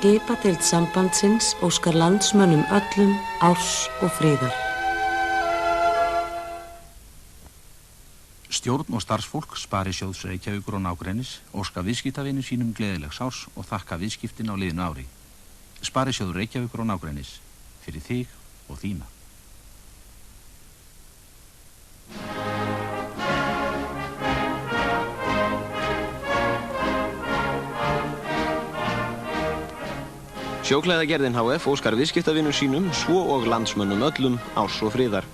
Skipadeild sambandsins óskar landsmönnum öllum árs og friðar. Stjórn og starfsfólk Sparisjóðs Reykjavíkur og nágrennis óska viðskiptavinum sínum gleðilegs árs og þakka viðskiptin á liðnu ári. Sparisjóður Reykjavíkur og nágrennis, fyrir þig og þína. Sjóklæðagerðin HF óskar viðskiptavinum sínum svo og landsmönnum öllum árs og friðar.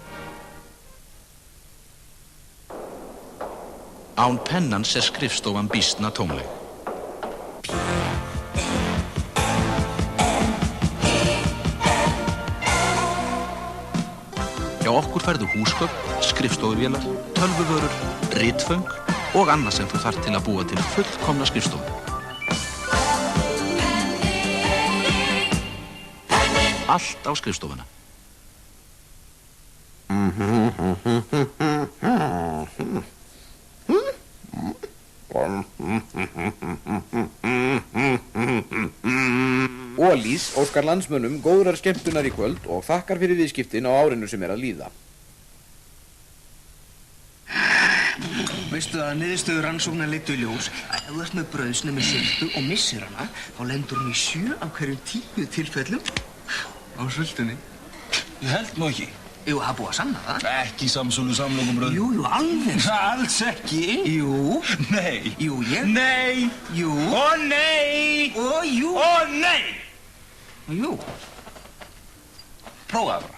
Án pennans skrifstofan býsna tómleg. Hjá okkur færðu húsgögn, skrifstofuvélar, tölvuvörur, ritföng og annað sem þú þarft til að búa til fullkomna skrifstofu. Allt á skrifstofuna. Ólís óskar landsmönnum góðrar skemmtunar í kvöld og þakkar fyrir viðskiptin á árinu sem að líða. Veistu að niðurstöður rannsóknar leiddu í ljós að ef þú ert með brauðsneið með sultu og missir hana, þá lendur hún í 7 af hverjum 10 tilfellum á sultunni. Ég held nú ekki. Jú, það er búið að sanna það. Ekki samsölu samlokumbröð. Jú, alveg. Alls ekki. Jú. Nei. Jú, Nei. Jú. Ó nei. Ó jú. Ó nei. Jú. Prófaðu bara.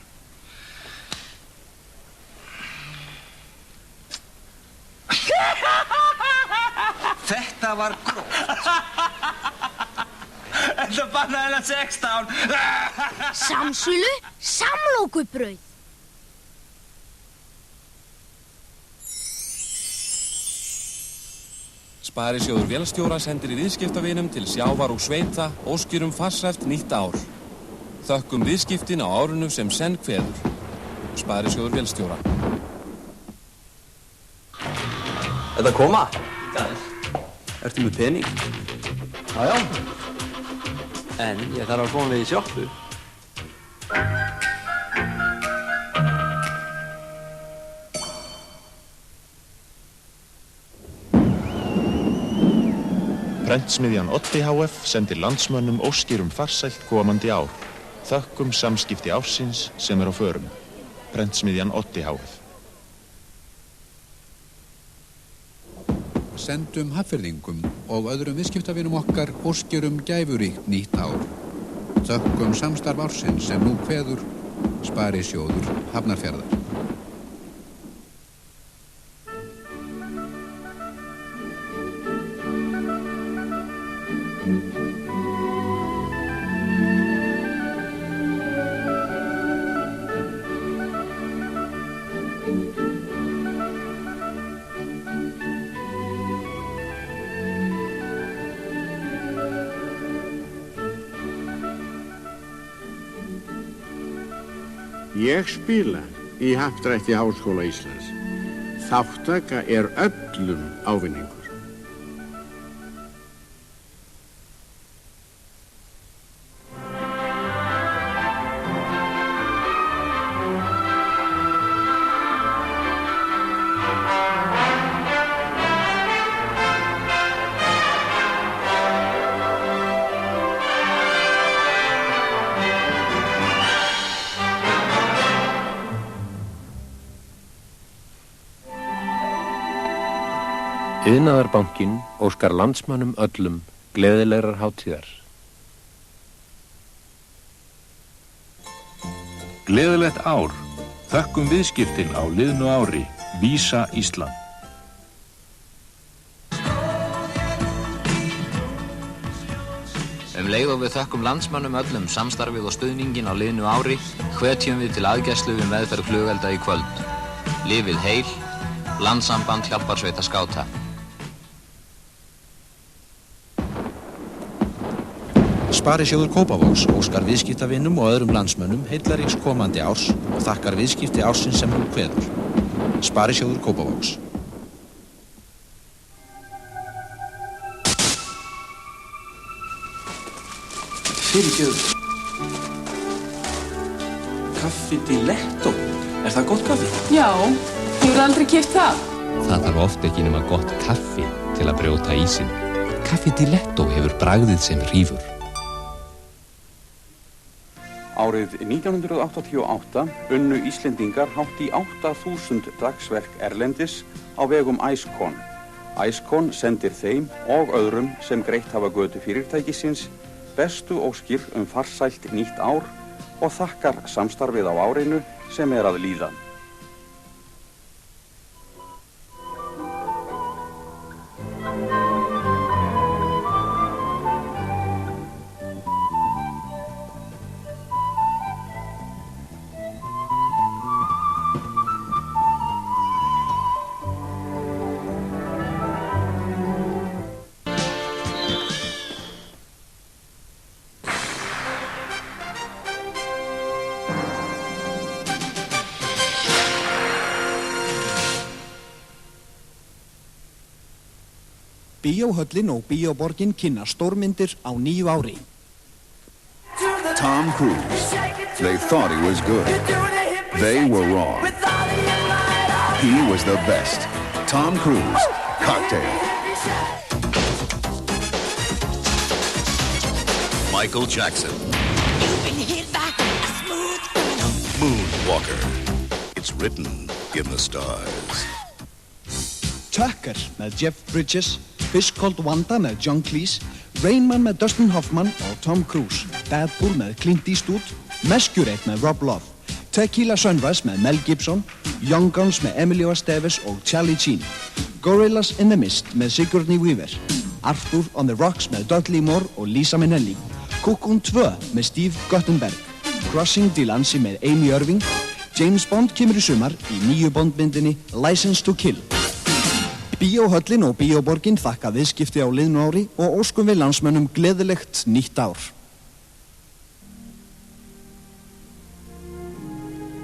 Þetta var gróft. Þetta bannaði hennar 16. Samsölu, samlokubrauð. Sparisjóður vélstjóra sendir í viðskiptavinum til sjávar og sveita óskir farsælt nýtt ár. Þökkum viðskiptin á árinu sem senn kveður. Sparisjóður vélstjóra. Þetta koma? Gæðir. Ertu með pening? Já. En ég þarf að koma við í sjoppu. Prentsmiðjan Oddi HF sendir landsmönnum óskir farsælt komandi ár. Þökkum samskipti ársins sem á förum. Prentsmiðjan Oddi HF. Sendum Hafnfirðingum og öðrum viðskiptavinum okkar óskir gæfuríkt nýtt ár. Þökkum samstarf ársins sem nú kveður. Sparisjóður Hafnarfjarðar. Ég spila í Happdrætti Háskóla Íslands. Þáttaka öllum ávinningur. Iðnaðarbankinn óskar landsmönnum öllum gleðilegrar hátíðar. Gleðilegt ár. Þökkum viðskiptin á liðnu ári. Visa Ísland. Leið og við þökkum landsmönnum öllum samstarfið og stuðningin á liðnu ári, hvetjum við til aðgæslu við meðferð flugelda í kvöld. Lifið heil, Landssamband Hjálparsveita skáta. Sparisjóður Kópavogs óskar viðskiptavinum og öðrum landsmönnum heillaríks komandi árs og þakkar viðskipti ársins sem nú kveður. Sparisjóður Kópavogs. Fyrirgefðu. Kaffi Diletto. Er það gott kaffi? Já, hefur aldrei keypt það? Það þarf oft ekki nema gott kaffi til að brjóta ísinn. Kaffi Diletto hefur bragðið sem hrífur. Árið 1988 unnu Íslendingar hátt í 8000 dagsverk erlendis á vegum Icecon. Icecon sendir þeim og öðrum sem greitt hafa götu fyrirtækisins bestu óskir farsælt nýtt ár og þakkar samstarfið á árinu sem að líða. Bíóhöllin og Bíóborgin kynna stórmyndir á nýju ári. Tom Cruise. They thought he was good. They were wrong. He was the best. Tom Cruise. Cocktail. Michael Jackson. You've been hit by a smooth criminal. Moonwalker. It's written in the stars. Tucker með Jeff Bridges, Fish Called Wanda með John Cleese, Rain Man með Dustin Hoffman og Tom Cruise, Bad Bull með Clint Eastwood, Masquerade með Rob Love, Tequila Sunrise með Mel Gibson, Young Guns með Emilio Estevez og Charlie Sheen, Gorillas in the Mist með Sigourney Weaver, Arthur on the Rocks með Dudley Moore og Lisa Minnelli, Cocoon 2 með Steve Guttenberg, Crossing Delancey með Amy Irving, James Bond kemur í sumar í nýju Bondmyndinni License to Kill. Bíóhöllin og Bíóborgin þakka viðskipti á liðnu ári og óskum við landsmönnum gleðilegt nýtt ár.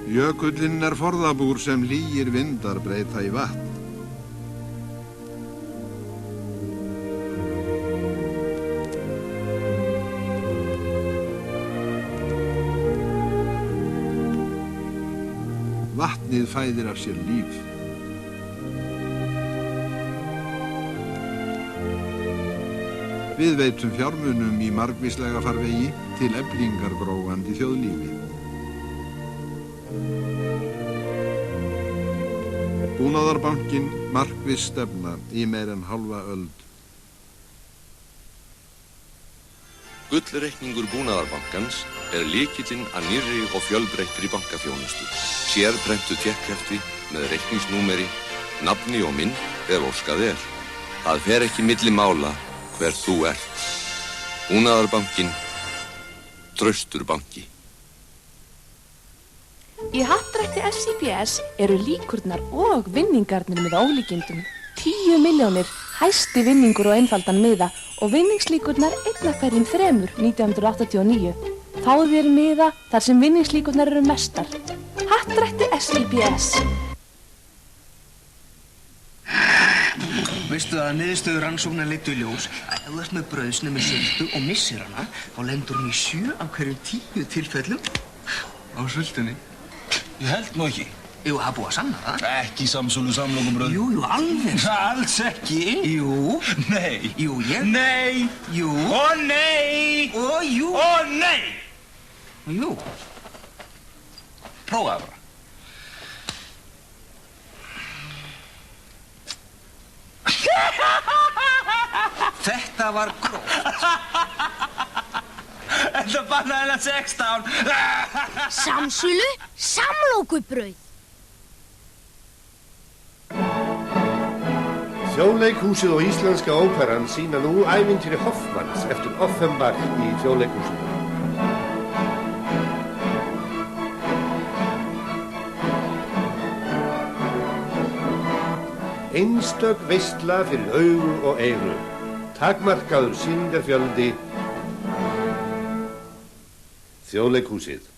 Jökullinn forðabúr sem hlýir vindar breyta í vatn. Vatnið fæðir af sér líf. Við veitum fjármunum í margvíslega farvegi til eflingar gróandi þjóðlífi. Búnaðarbankinn markviss stefna í meir en hálfa öld. Gullreikningur Búnaðarbankans lykillinn að nýrri og fjölbreyttri bankaþjónustu. Sérprentuð tékkhefti með reikningsnúmeri, nafni og mynd ef óskað er. Það fer ekki milli mála hver þú ert. Búnaðarbankinn, traustur banki. Í happdrætti SIBS eru líkurnar og vinningarnir með ólíkindum. 10 milljónir, hæsti vinningur og einfaldan miða og vinningslíkurnar 1 af hverjum 3 1989. Fáðu þér miða þar sem vinningslíkurnar eru mestar. Happdrætti SIBS. Veistu að niðurstöður rannsóknar leiddu í ljós að ef þú ert með brauðsneið með sultu og missir hana, þá lendur hún í 7 af hverjum 10 tilfellum á sultunni. Ég held nú ekki. Jú, það er búið að sanna það. Ekki samsölu samlokumbröð. Jú, alveg. Alls ekki. Jú. Nei. Jú, ég. Nei. Jú. Ó nei. Ó jú. Ó nei. Jú. Prófaðu bara. Þetta var gróft. Þetta bannaði hennar 16. Samsölu, samlokubrauð. Þjóðleikhúsið og Íslenska óperan sýna nú ævintýri Hoffmanns eftir Offenbach í Þjóðleikhúsinu. Einstök veisla fyrir augu og eyru. Takmarkaður sýningarfjöldi. Þjóðleikhúsið.